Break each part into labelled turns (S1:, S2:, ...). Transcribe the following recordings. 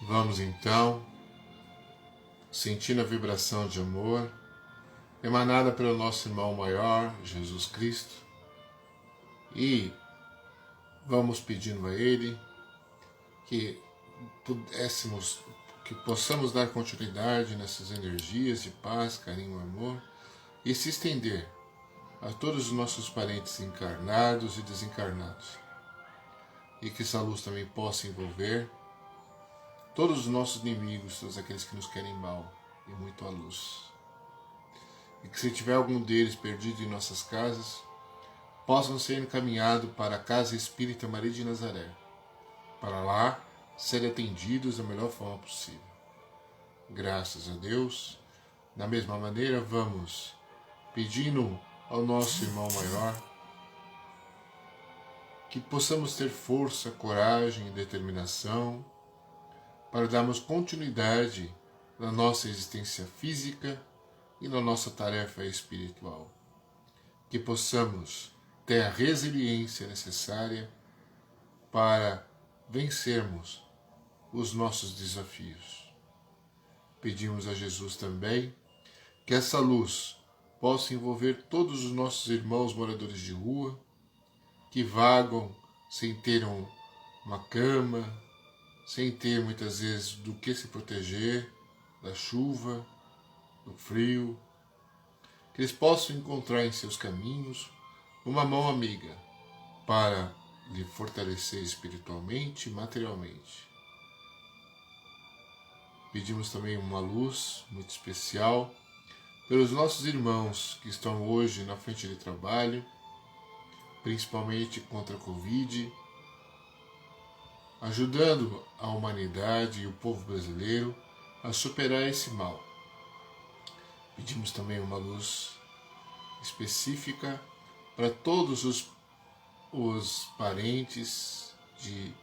S1: Vamos então, sentindo a vibração de amor emanada pelo nosso irmão maior, Jesus Cristo, e vamos pedindo a Ele que possamos dar continuidade nessas energias de paz, carinho e amor e se estender a todos os nossos parentes encarnados e desencarnados, e que essa luz também possa envolver todos os nossos inimigos, todos aqueles que nos querem mal, e muito a luz. E que se tiver algum deles perdido em nossas casas, possam ser encaminhados para a Casa Espírita Maria de Nazaré, para lá serem atendidos da melhor forma possível. Graças a Deus. Da mesma maneira, vamos pedindo ao nosso irmão maior que possamos ter força, coragem e determinação para darmos continuidade na nossa existência física e na nossa tarefa espiritual. Que possamos ter a resiliência necessária para vencermos os nossos desafios. Pedimos a Jesus também que essa luz possa envolver todos os nossos irmãos moradores de rua, que vagam sem ter uma cama, sem ter muitas vezes do que se proteger da chuva, do frio, que eles possam encontrar em seus caminhos uma mão amiga para lhe fortalecer espiritualmente e materialmente. Pedimos também uma luz muito especial pelos nossos irmãos que estão hoje na frente de trabalho, principalmente contra a Covid, ajudando a humanidade e o povo brasileiro a superar esse mal. Pedimos também uma luz específica para todos os parentes de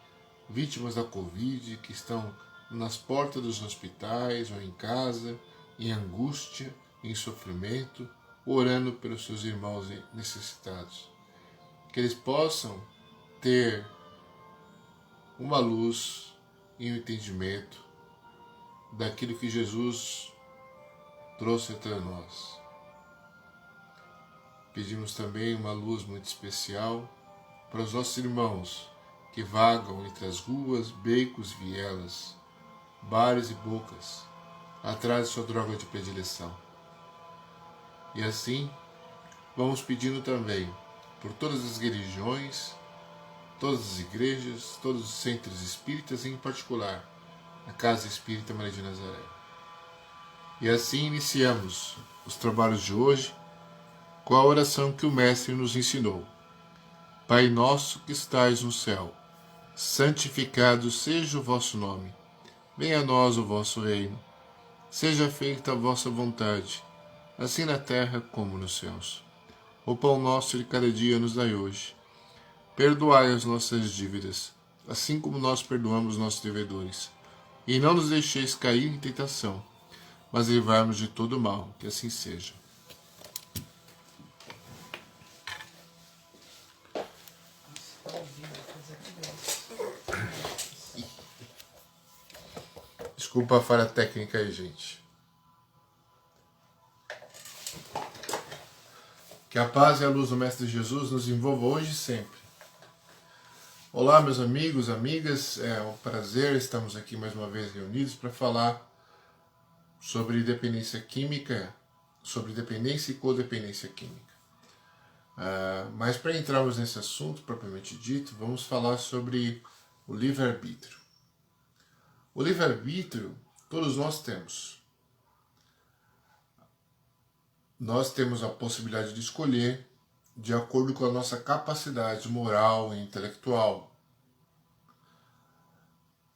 S1: vítimas da Covid que estão nas portas dos hospitais ou em casa, em angústia, em sofrimento, orando pelos seus irmãos necessitados. Que eles possam ter uma luz e um entendimento daquilo que Jesus trouxe até nós. Pedimos também uma luz muito especial para os nossos irmãos que vagam entre as ruas, becos, vielas, bares e bocas, atrás de sua droga de predileção. E assim, vamos pedindo também por todas as religiões, todas as igrejas, todos os centros espíritas, e em particular a Casa Espírita Maria de Nazaré. E assim iniciamos os trabalhos de hoje com a oração que o Mestre nos ensinou. Pai nosso que estais no céu, santificado seja o vosso nome. Venha a nós o vosso reino. Seja feita a vossa vontade, assim na terra como nos céus. O pão nosso de cada dia nos dai hoje. Perdoai as nossas dívidas, assim como nós perdoamos nossos devedores. E não nos deixeis cair em tentação, mas livrai-nos de todo mal, que assim seja. Desculpa a falha técnica aí, gente. Que a paz e a luz do Mestre Jesus nos envolva hoje e sempre. Olá, meus amigos, amigas, é um prazer, estamos aqui mais uma vez reunidos para falar sobre dependência química, sobre dependência e codependência química. Mas para entrarmos nesse assunto propriamente dito, vamos falar sobre o livre-arbítrio. O livre-arbítrio todos nós temos. Nós temos a possibilidade de escolher de acordo com a nossa capacidade moral e intelectual.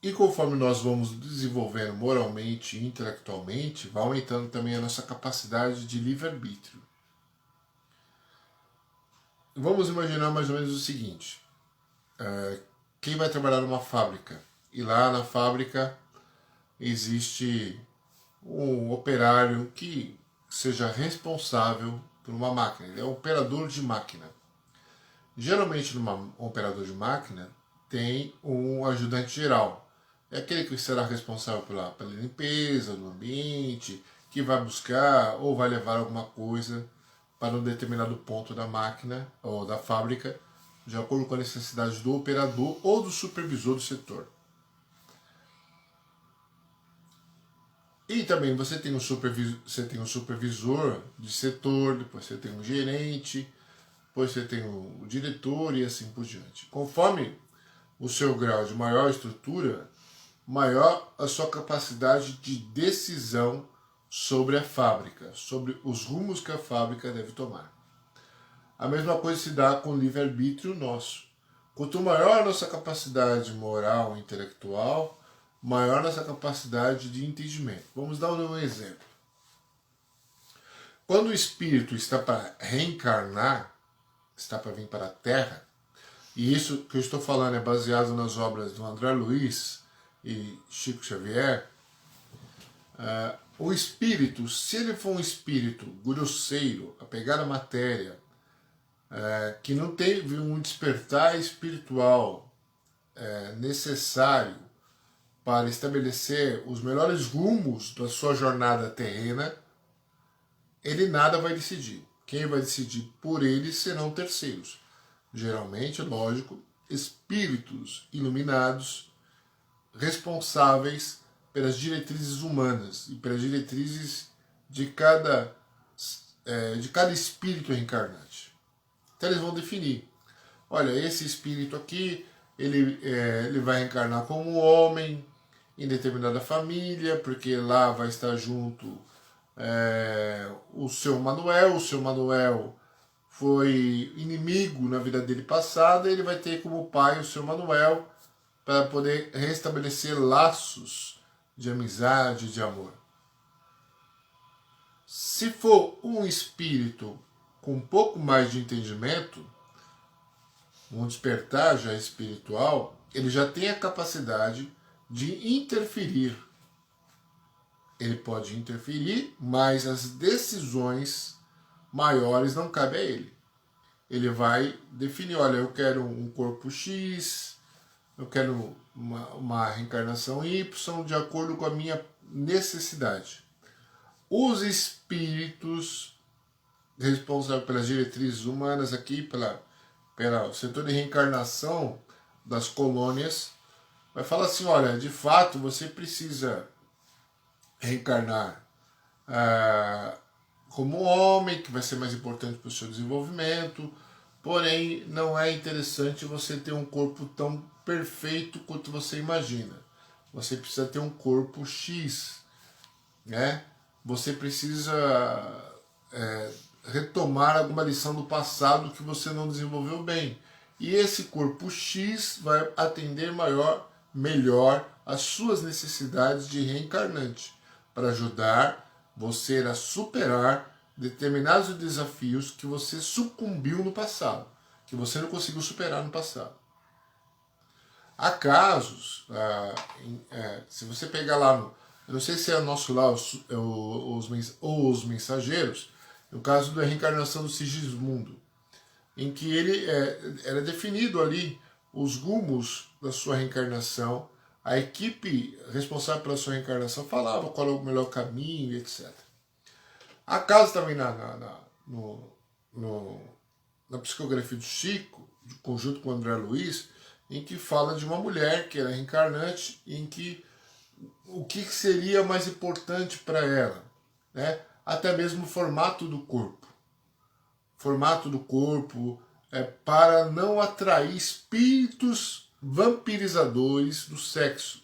S1: E conforme nós vamos desenvolvendo moralmente e intelectualmente, vai aumentando também a nossa capacidade de livre-arbítrio. Vamos imaginar mais ou menos o seguinte. Quem vai trabalhar numa fábrica? E lá na fábrica existe um operário que seja responsável por uma máquina. Ele é um operador de máquina. Geralmente, num operador de máquina, tem um ajudante geral. é aquele que será responsável pela limpeza do ambiente, que vai buscar ou vai levar alguma coisa para um determinado ponto da máquina ou da fábrica, de acordo com a necessidade do operador ou do supervisor do setor. E também você tem um supervisor de setor, depois você tem um gerente, depois você tem o diretor e assim por diante. Conforme o seu grau de maior estrutura, maior a sua capacidade de decisão sobre a fábrica, sobre os rumos que a fábrica deve tomar. A mesma coisa se dá com o livre-arbítrio nosso. Quanto maior a nossa capacidade moral e intelectual, maior a nossa capacidade de entendimento. Vamos dar um exemplo. Quando o espírito está para reencarnar, está para vir para a Terra, e isso que eu estou falando é baseado nas obras do André Luiz e Chico Xavier, o espírito, se ele for um espírito grosseiro, apegado à matéria, que não teve um despertar espiritual necessário para estabelecer os melhores rumos da sua jornada terrena, ele nada vai decidir. Quem vai decidir por ele serão terceiros. Geralmente, lógico, espíritos iluminados, responsáveis pelas diretrizes humanas e pelas diretrizes de cada espírito reencarnante. Então eles vão definir, olha, esse espírito aqui, ele vai reencarnar como homem em determinada família, porque lá vai estar junto o seu Manuel foi inimigo na vida dele passada, ele vai ter como pai o seu Manuel para poder restabelecer laços de amizade, de amor. Se for um espírito com um pouco mais de entendimento, um despertar já espiritual, ele já tem a capacidade de interferir. Ele pode interferir, mas as decisões maiores não cabem a ele. Ele vai definir, olha, eu quero um corpo X, eu quero uma reencarnação Y, de acordo com a minha necessidade. Os espíritos responsáveis pelas diretrizes humanas aqui, pelo setor de reencarnação das colônias, vai falar assim, olha, de fato você precisa reencarnar como homem, que vai ser mais importante para o seu desenvolvimento, porém não é interessante você ter um corpo tão perfeito quanto você imagina. Você precisa ter um corpo X, né? Você precisa retomar alguma lição do passado que você não desenvolveu bem. E esse corpo X vai atender melhor às suas necessidades de reencarnante, para ajudar você a superar determinados desafios que você sucumbiu no passado, que você não conseguiu superar no passado. Há casos, se você pegar lá eu não sei se é o nosso lá, os mensageiros, no caso da reencarnação do Sigismundo, em que ele era definido ali os rumos da sua reencarnação, a equipe responsável pela sua reencarnação falava qual é o melhor caminho, etc. Há casos também na psicografia do Chico, conjunto com o André Luiz, em que fala de uma mulher que era reencarnante, em que o que seria mais importante para ela, né? Até mesmo o formato do corpo. Formato do corpo para não atrair espíritos vampirizadores do sexo.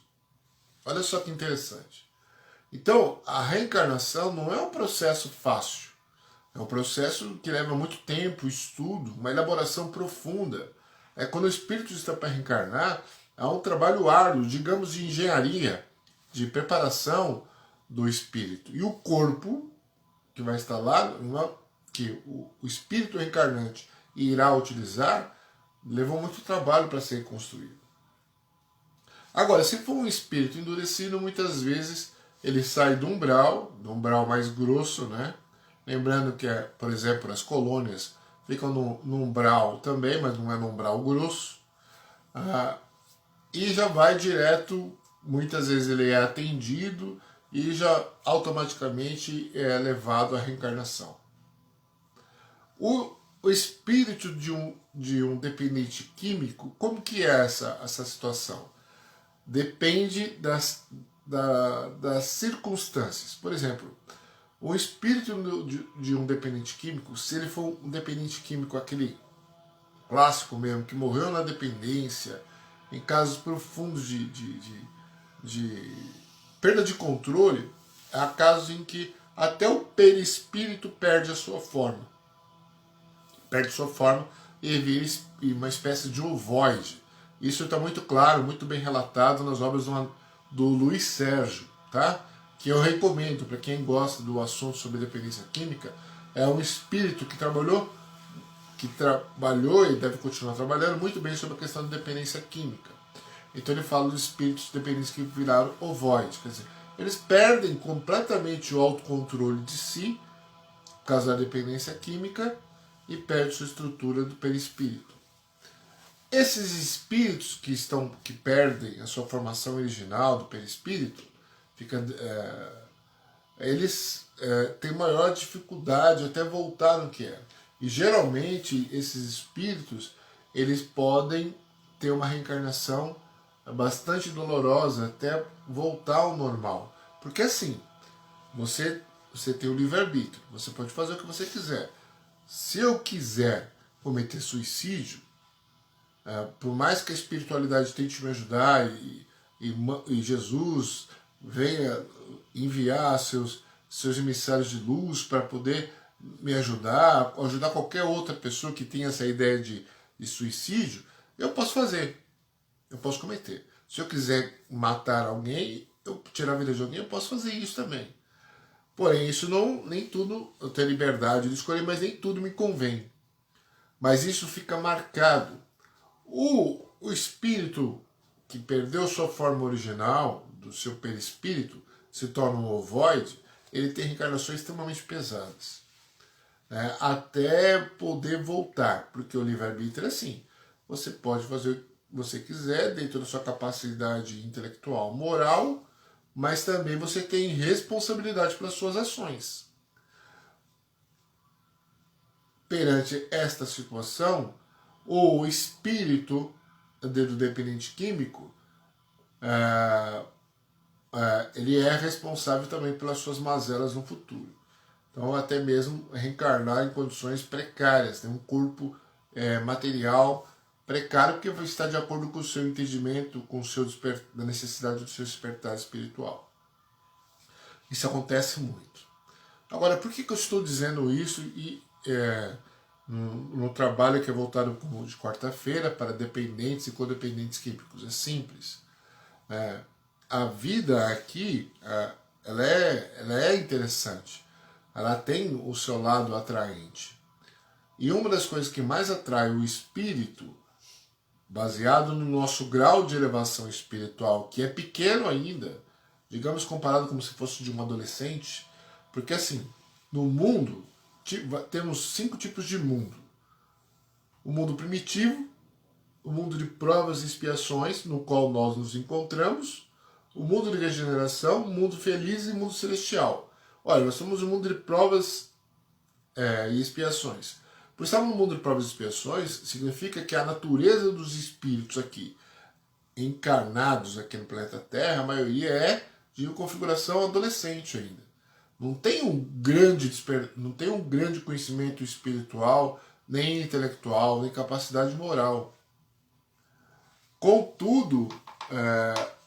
S1: Olha só que interessante. Então, a reencarnação não é um processo fácil. É um processo que leva muito tempo, estudo, uma elaboração profunda. Quando o espírito está para reencarnar, há um trabalho árduo, digamos, de engenharia, de preparação do espírito. E o corpo, que vai estar lá, que o espírito reencarnante irá utilizar, levou muito trabalho para ser construído. Agora, se for um espírito endurecido, muitas vezes ele sai do umbral mais grosso, né? Lembrando que, por exemplo, as colônias ficam no umbral também, mas não é no umbral grosso. E já vai direto muitas vezes ele é atendido e já automaticamente é levado à reencarnação. O espírito de um dependente químico, como que é essa situação? Depende das circunstâncias. Por exemplo, o espírito de um dependente químico, se ele for um dependente químico, aquele clássico mesmo, que morreu na dependência, em casos profundos de perda de controle, há casos em que até o perispírito perde a sua forma. Perde sua forma e vira uma espécie de ovoide. Isso está muito claro, muito bem relatado nas obras do Luiz Sérgio, tá? Que eu recomendo para quem gosta do assunto sobre dependência química. É um espírito que trabalhou e deve continuar trabalhando muito bem sobre a questão da dependência química. Então ele fala dos espíritos dependentes que viraram ovoides, quer dizer, eles perdem completamente o autocontrole de si, por causa da dependência química, e perde sua estrutura do perispírito. Esses espíritos que perdem a sua formação original do perispírito, eles têm maior dificuldade até voltar no que era. E geralmente esses espíritos eles podem ter uma reencarnação bastante dolorosa até voltar ao normal. Porque assim, você tem o livre-arbítrio, você pode fazer o que você quiser. Se eu quiser cometer suicídio, por mais que a espiritualidade tente me ajudar e Jesus venha enviar seus emissários de luz para poder me ajudar qualquer outra pessoa que tenha essa ideia de suicídio, eu posso fazer, eu posso cometer. Se eu quiser matar alguém, eu tirar a vida de alguém, eu posso fazer isso também. Porém, isso nem tudo eu tenho liberdade de escolher, mas nem tudo me convém. Mas isso fica marcado. O espírito que perdeu sua forma original, do seu perispírito, se torna um ovoide, ele tem reencarnações extremamente pesadas. Né? Até poder voltar, porque o livre-arbítrio é assim. Você pode fazer o que você quiser, dentro da sua capacidade intelectual, moral, mas também você tem responsabilidade pelas suas ações. Perante esta situação, o espírito do dependente químico ele é responsável também pelas suas mazelas no futuro. Então, até mesmo reencarnar em condições precárias, tem um corpo material precário, porque vai estar de acordo com o seu entendimento, com o seu da necessidade do seu despertar espiritual. Isso acontece muito. Agora, por que eu estou dizendo isso no trabalho que é voltado de quarta-feira para dependentes e codependentes químicos? É simples. A vida aqui, ela é interessante. Ela tem o seu lado atraente. E uma das coisas que mais atrai o espírito, baseado no nosso grau de elevação espiritual, que é pequeno ainda, digamos comparado como se fosse de um adolescente, porque assim, no mundo, temos 5 tipos de mundo. O mundo primitivo, o mundo de provas e expiações, no qual nós nos encontramos, o mundo de regeneração, o mundo feliz e o mundo celestial. Olha, nós somos um mundo de provas e expiações. Por estarmos no mundo de provas e expiações, significa que a natureza dos espíritos aqui, encarnados aqui no planeta Terra, a maioria é de configuração adolescente ainda. Não tem um grande conhecimento espiritual, nem intelectual, nem capacidade moral. Contudo,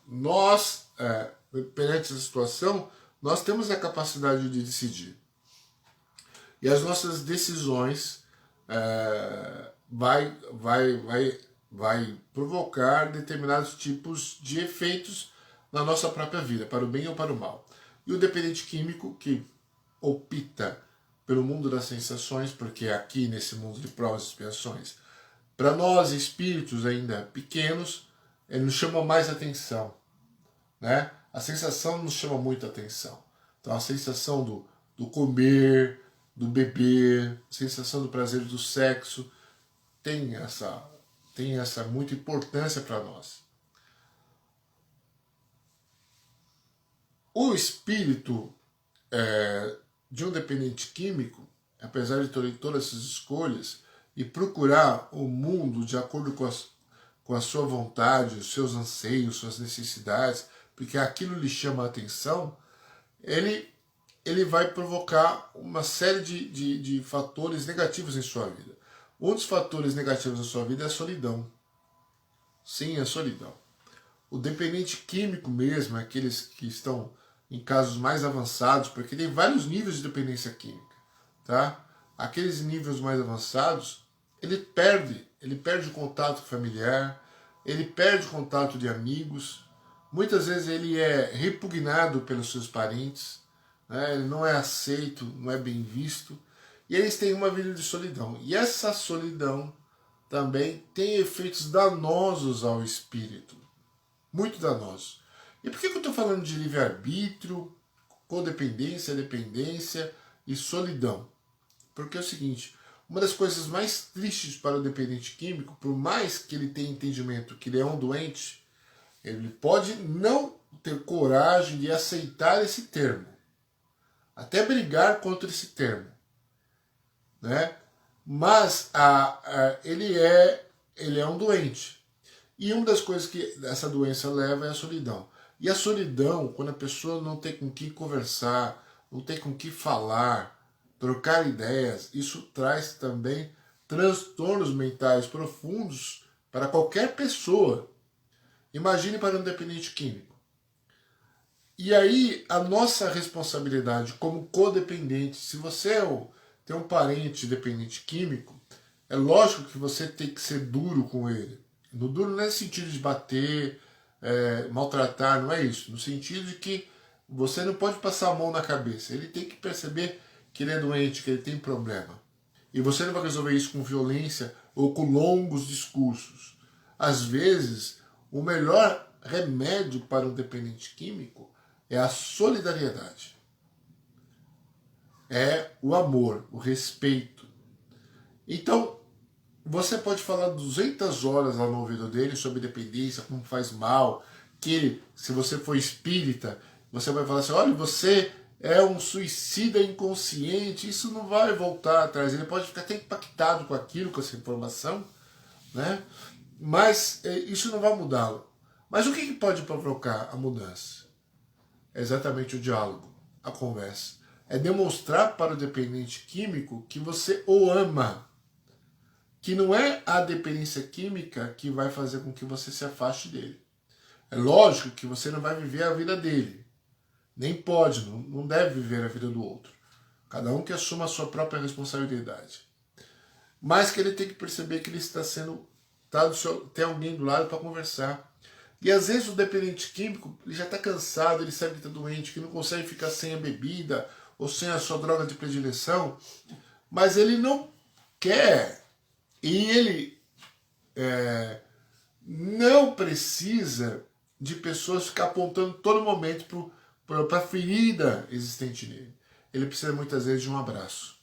S1: nós, perante essa situação, nós temos a capacidade de decidir. E as nossas decisões vai provocar determinados tipos de efeitos na nossa própria vida, para o bem ou para o mal. E o dependente químico, que opta pelo mundo das sensações, porque aqui nesse mundo de provas e expiações, para nós espíritos ainda pequenos, ele nos chama mais atenção. Né? A sensação nos chama muita atenção. Então a sensação do comer, do beber, a sensação do prazer do sexo, tem essa muita importância para nós. O espírito de um dependente químico, apesar de ter todas essas escolhas e procurar o mundo de acordo com a sua vontade, os seus anseios, suas necessidades, porque aquilo lhe chama a atenção, ele vai provocar uma série de fatores negativos em sua vida. Um dos fatores negativos na sua vida é a solidão. Sim, a solidão. O dependente químico mesmo, aqueles que estão em casos mais avançados, porque tem vários níveis de dependência química, tá? Aqueles níveis mais avançados, ele perde o contato familiar, ele perde o contato de amigos, muitas vezes ele é repugnado pelos seus parentes, né? Ele não é aceito, não é bem visto, e eles têm uma vida de solidão. E essa solidão também tem efeitos danosos ao espírito, muito danosos. E por que eu estou falando de livre-arbítrio, codependência, dependência e solidão? Porque é o seguinte, uma das coisas mais tristes para o dependente químico, por mais que ele tenha entendimento que ele é um doente, ele pode não ter coragem de aceitar esse termo, até brigar contra esse termo, né? Mas ele é um doente. E uma das coisas que essa doença leva é a solidão. E a solidão, quando a pessoa não tem com quem conversar, não tem com quem falar, trocar ideias, isso traz também transtornos mentais profundos para qualquer pessoa. Imagine para um dependente químico. E aí, a nossa responsabilidade como codependente, se você tem um parente dependente químico, é lógico que você tem que ser duro com ele. No duro não é no sentido de bater, maltratar, não é isso. No sentido de que você não pode passar a mão na cabeça. Ele tem que perceber que ele é doente, que ele tem problema. E você não vai resolver isso com violência ou com longos discursos. Às vezes, o melhor remédio para um dependente químico é a solidariedade. É o amor, o respeito. Então, você pode falar 200 horas lá no ouvido dele sobre dependência, como faz mal, que se você for espírita, você vai falar assim, olha, você é um suicida inconsciente, isso não vai voltar atrás, ele pode ficar até impactado com aquilo, com essa informação, né? Mas isso não vai mudá-lo. Mas o que pode provocar a mudança? É exatamente o diálogo, a conversa. É demonstrar para o dependente químico que você o ama, que não é a dependência química que vai fazer com que você se afaste dele. É lógico que você não vai viver a vida dele. Nem pode, não deve viver a vida do outro. Cada um que assuma a sua própria responsabilidade. Mas que ele tem que perceber que ele está sendo... tem alguém do lado para conversar. E às vezes o dependente químico ele já está cansado, ele sabe que está doente, que não consegue ficar sem a bebida ou sem a sua droga de predileção, mas ele não quer. E ele não precisa de pessoas ficar apontando todo momento para a ferida existente nele. Ele precisa muitas vezes de um abraço.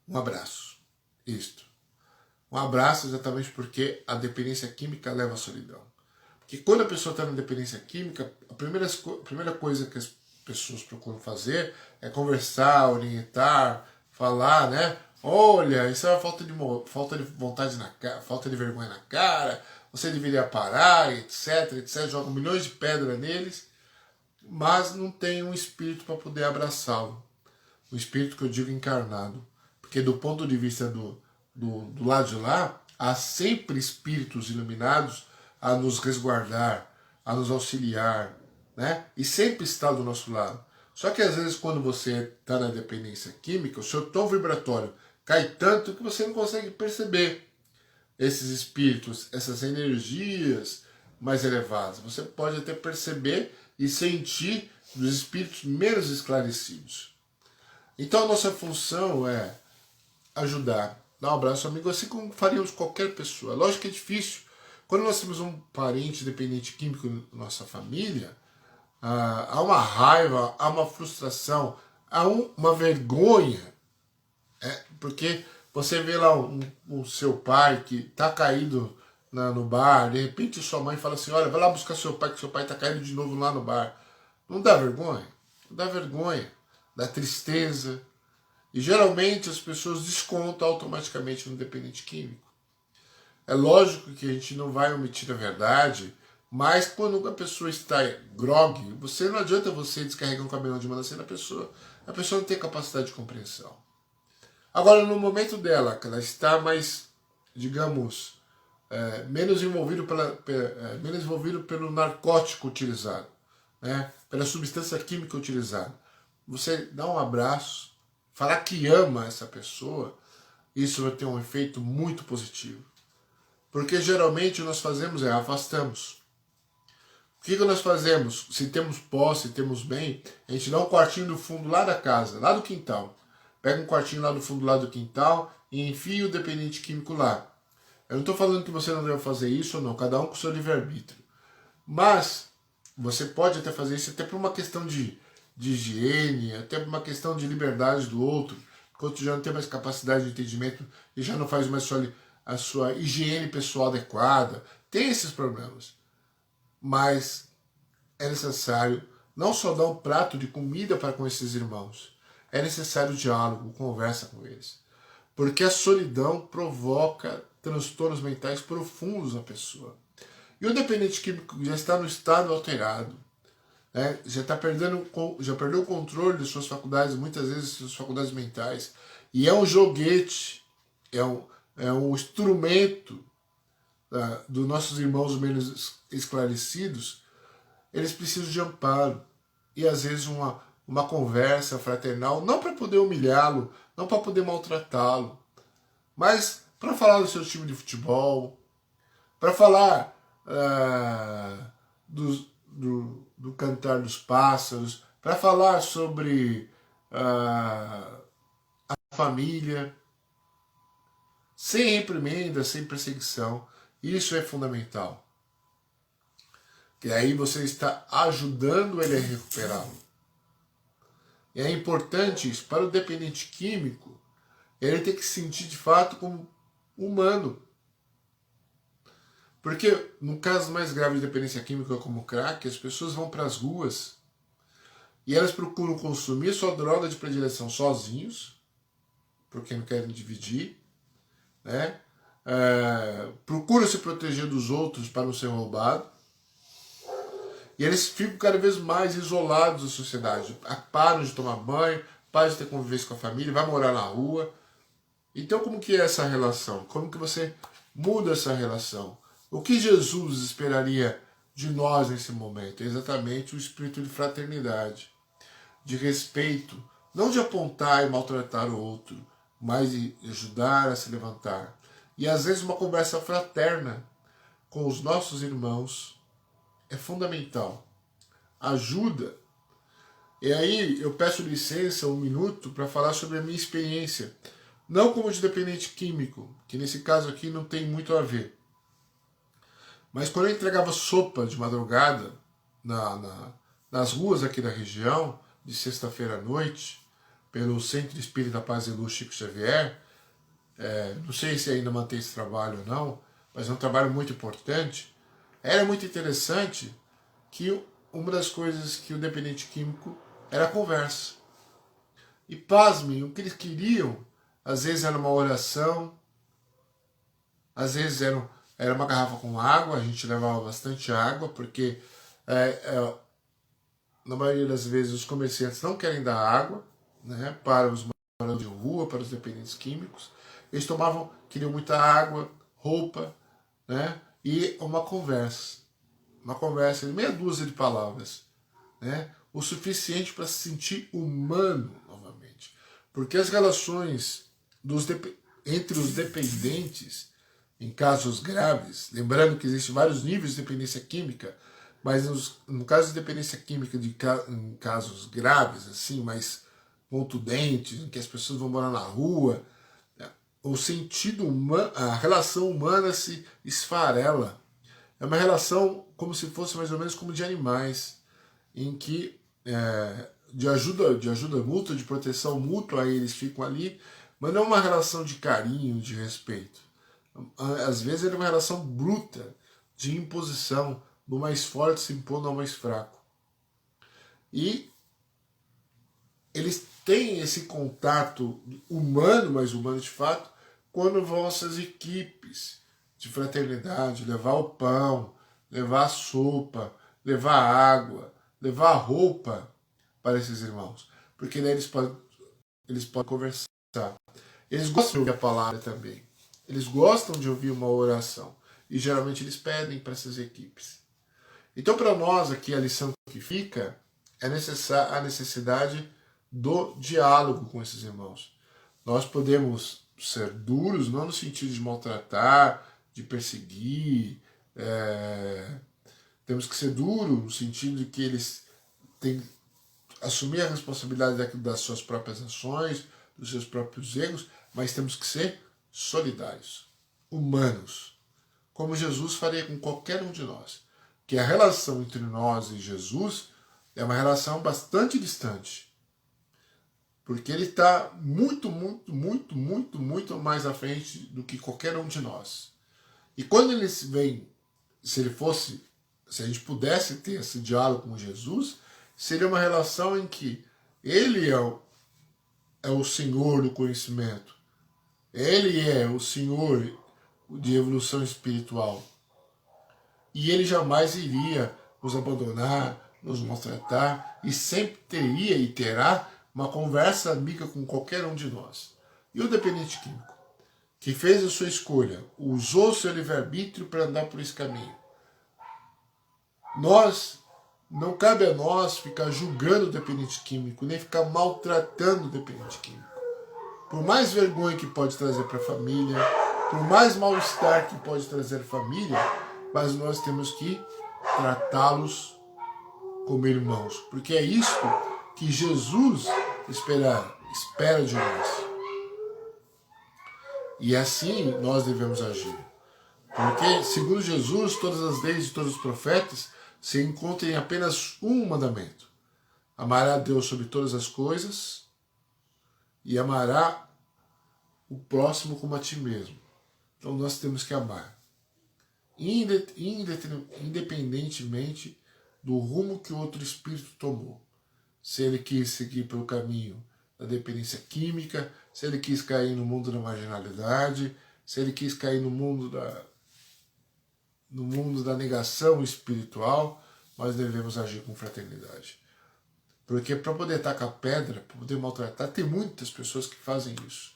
S1: Um abraço. Isto. Um abraço exatamente porque a dependência química leva à solidão. Porque quando a pessoa está na dependência química, a primeira coisa que as pessoas procuram fazer é conversar, orientar, falar, né? Olha, isso é uma falta de vontade na cara, falta de vergonha na cara, você deveria parar, etc, etc. Jogam milhões de pedras neles, mas não tem um espírito para poder abraçá-lo. O espírito que eu digo encarnado. Porque do ponto de vista do lado de lá, há sempre espíritos iluminados a nos resguardar, a nos auxiliar, né? E sempre está do nosso lado. Só que às vezes quando você está na dependência química, o seu tom vibratório cai tanto que você não consegue perceber esses espíritos, essas energias mais elevadas. Você pode até perceber e sentir dos espíritos menos esclarecidos. Então a nossa função é ajudar, dar um abraço amigo, assim como faríamos qualquer pessoa. Lógico que é difícil. Quando nós temos um parente dependente químico na nossa família, há uma raiva, há uma frustração, há uma vergonha. Porque você vê lá o seu pai que está caído no bar, de repente sua mãe fala assim, olha, vai lá buscar seu pai, que seu pai está caído de novo lá no bar. Não dá vergonha? Não dá vergonha, dá tristeza. E geralmente as pessoas descontam automaticamente no dependente químico. É lógico que a gente não vai omitir a verdade, mas quando a pessoa está grogue, você não adianta você descarregar um caminhão de melancia na pessoa. A pessoa não tem capacidade de compreensão. Agora, no momento dela, que ela está mais, digamos, menos envolvido pelo narcótico utilizado, né? Pela substância química utilizada. Você dá um abraço, falar que ama essa pessoa, isso vai ter um efeito muito positivo. Porque geralmente nós fazemos afastamos. O que nós fazemos? Se temos posse, se temos bem, a gente dá um quartinho do fundo lá da casa, lá do quintal. Pega um quartinho lá do fundo lá do quintal e enfia o dependente químico lá. Eu não estou falando que você não deve fazer isso ou não, cada um com o seu livre-arbítrio. Mas você pode até fazer isso até por uma questão de higiene, até por uma questão de liberdade do outro, enquanto já não tem mais capacidade de entendimento e já não faz mais a sua higiene pessoal adequada. Tem esses problemas. Mas é necessário não só dar um prato de comida para com esses irmãos, é necessário diálogo, conversa com eles. Porque a solidão provoca transtornos mentais profundos na pessoa. E o dependente químico já está no estado alterado, né? Já perdeu o controle de suas faculdades, muitas vezes suas faculdades mentais. E é um joguete, é um instrumento dos nossos irmãos menos esclarecidos. Eles precisam de amparo e às vezes uma conversa fraternal, não para poder humilhá-lo, não para poder maltratá-lo, mas para falar do seu time de futebol, para falar do cantar dos pássaros, para falar sobre a família, sem reprimenda, sem perseguição. Isso é fundamental. Que aí você está ajudando ele a recuperá-lo. E é importante isso. Para o dependente químico, ele tem que se sentir de fato como humano. Porque no caso mais grave de dependência química como o crack, as pessoas vão para as ruas e elas procuram consumir sua droga de predileção sozinhos, porque não querem dividir, né? Procuram se proteger dos outros para não ser roubado. E eles ficam cada vez mais isolados da sociedade. Param de tomar banho, param de ter convivência com a família, vai morar na rua. Então como que é essa relação? Como que você muda essa relação? O que Jesus esperaria de nós nesse momento? É exatamente o espírito de fraternidade, de respeito, não de apontar e maltratar o outro, mas de ajudar a se levantar. E às vezes uma conversa fraterna com os nossos irmãos é fundamental. Ajuda. E aí eu peço licença um minuto para falar sobre a minha experiência. Não como de dependente químico, que nesse caso aqui não tem muito a ver. Mas quando eu entregava sopa de madrugada nas ruas aqui da região, de sexta-feira à noite, pelo Centro Espírita Paz e Luz Chico Xavier, não sei se ainda mantém esse trabalho ou não, mas é um trabalho muito importante. Era muito interessante que uma das coisas que o dependente químico era a conversa. E pasmem, o que eles queriam, às vezes era uma oração, às vezes era uma garrafa com água, a gente levava bastante água, porque na maioria das vezes os comerciantes não querem dar água, né, para os moradores de rua, para os dependentes químicos. Eles queriam muita água, roupa, né, e uma conversa de meia dúzia de palavras, né, o suficiente para se sentir humano novamente. Porque as relações entre os dependentes, em casos graves, lembrando que existem vários níveis de dependência química, mas no caso de dependência química em casos graves, assim, mais contundentes, em que as pessoas vão morar na rua, o sentido humano, a relação humana se esfarela. É uma relação como se fosse mais ou menos como de animais, em que de ajuda mútua, de proteção mútua, eles ficam ali, mas não é uma relação de carinho, de respeito. Às vezes é uma relação bruta, de imposição, do mais forte se impondo ao mais fraco. E eles têm esse contato humano, mas humano de fato, quando vão essas equipes de fraternidade, levar o pão, levar a sopa, levar a água, levar a roupa para esses irmãos. Porque daí eles podem conversar. Eles gostam de ouvir a palavra também. Eles gostam de ouvir uma oração. E geralmente eles pedem para essas equipes. Então, para nós aqui, a lição que fica é a necessidade do diálogo com esses irmãos. Nós podemos ser duros, não no sentido de maltratar, de perseguir. Temos que ser duros no sentido de que eles têm que assumir a responsabilidade das suas próprias ações, dos seus próprios erros, mas temos que ser solidários, humanos, como Jesus faria com qualquer um de nós. Que a relação entre nós e Jesus é uma relação bastante distante, porque ele está muito mais à frente do que qualquer um de nós. E quando ele vem, se a gente pudesse ter esse diálogo com Jesus, seria uma relação em que ele é o Senhor do conhecimento, ele é o Senhor de evolução espiritual. E ele jamais iria nos abandonar, nos maltratar, e sempre teria e terá uma conversa amiga com qualquer um de nós. E o dependente químico, que fez a sua escolha, usou seu livre-arbítrio para andar por esse caminho. Não cabe a nós ficar julgando o dependente químico, nem ficar maltratando o dependente químico. Por mais vergonha que pode trazer para a família, por mais mal-estar que pode trazer a família, mas nós temos que tratá-los como irmãos, porque é isso que Jesus espera de nós. E assim nós devemos agir. Porque, segundo Jesus, todas as leis e todos os profetas se encontram em apenas um mandamento: amará a Deus sobre todas as coisas e amará o próximo como a ti mesmo. Então nós temos que amar, independentemente do rumo que o outro espírito tomou. Se ele quis seguir pelo caminho da dependência química, se ele quis cair no mundo da marginalidade, se ele quis cair no mundo da negação espiritual, nós devemos agir com fraternidade. Porque para poder tacar pedra, para poder maltratar, tem muitas pessoas que fazem isso.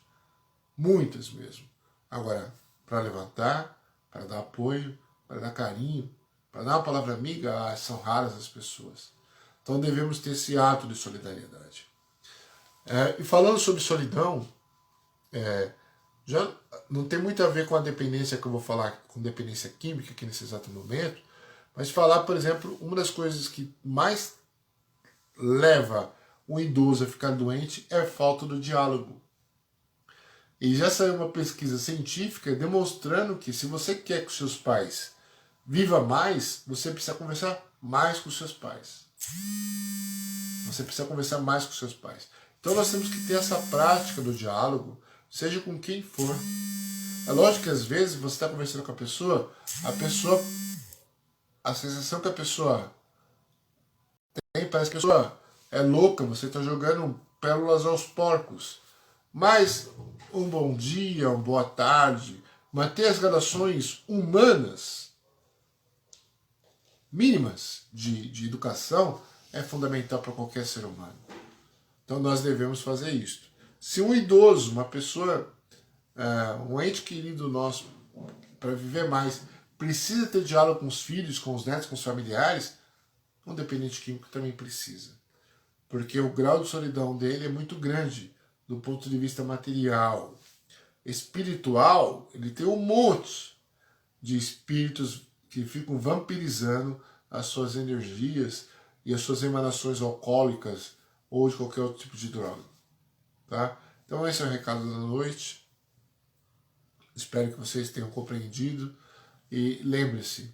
S1: Muitas mesmo. Agora, para levantar, para dar apoio, para dar carinho, para dar uma palavra amiga, são raras as pessoas. Então devemos ter esse ato de solidariedade. E falando sobre solidão, já não tem muito a ver com a dependência que eu vou falar, com dependência química aqui nesse exato momento, mas falar, por exemplo, uma das coisas que mais leva um idoso a ficar doente é a falta do diálogo. E já saiu uma pesquisa científica demonstrando que se você quer que os seus pais vivam mais, você precisa conversar mais com os seus pais. Você precisa conversar mais com os seus pais. Então nós temos que ter essa prática do diálogo, seja com quem for. É lógico que às vezes você está conversando com a sensação que a pessoa tem, parece que a pessoa é louca, você está jogando pérolas aos porcos. Mas um bom dia, uma boa tarde, manter as relações humanas mínimas de educação é fundamental para qualquer ser humano. Então nós devemos fazer isso. Se um idoso, uma pessoa, um ente querido nosso, para viver mais, precisa ter diálogo com os filhos, com os netos, com os familiares, um dependente químico também precisa. Porque o grau de solidão dele é muito grande do ponto de vista material. Espiritual, ele tem um monte de espíritos que ficam vampirizando as suas energias e as suas emanações alcoólicas ou de qualquer outro tipo de droga. Tá? Então esse é o recado da noite. Espero que vocês tenham compreendido. E lembre-se,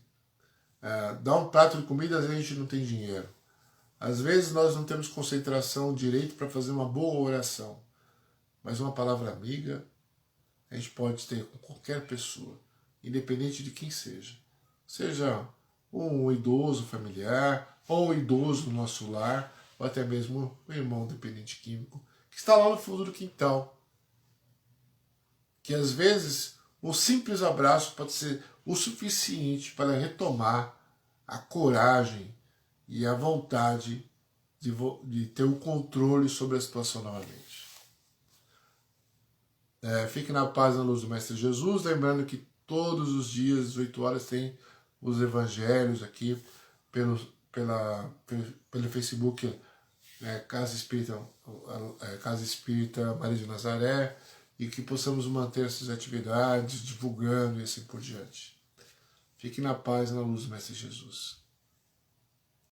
S1: dar um prato de comida, às vezes a gente não tem dinheiro. Às vezes nós não temos concentração direito para fazer uma boa oração. Mas uma palavra amiga a gente pode ter com qualquer pessoa, independente de quem seja. Seja um idoso familiar ou um idoso no nosso lar, ou até mesmo um irmão dependente químico, que está lá no fundo do quintal. Que às vezes um simples abraço pode ser o suficiente para retomar a coragem e a vontade de ter o controle sobre a situação novamente. Fique na paz, na luz do Mestre Jesus, lembrando que todos os dias, às 8 horas, tem os evangelhos aqui pelo Facebook, Casa Espírita Maria de Nazaré, e que possamos manter essas atividades, divulgando e assim por diante. Fique na paz, na luz do Mestre Jesus.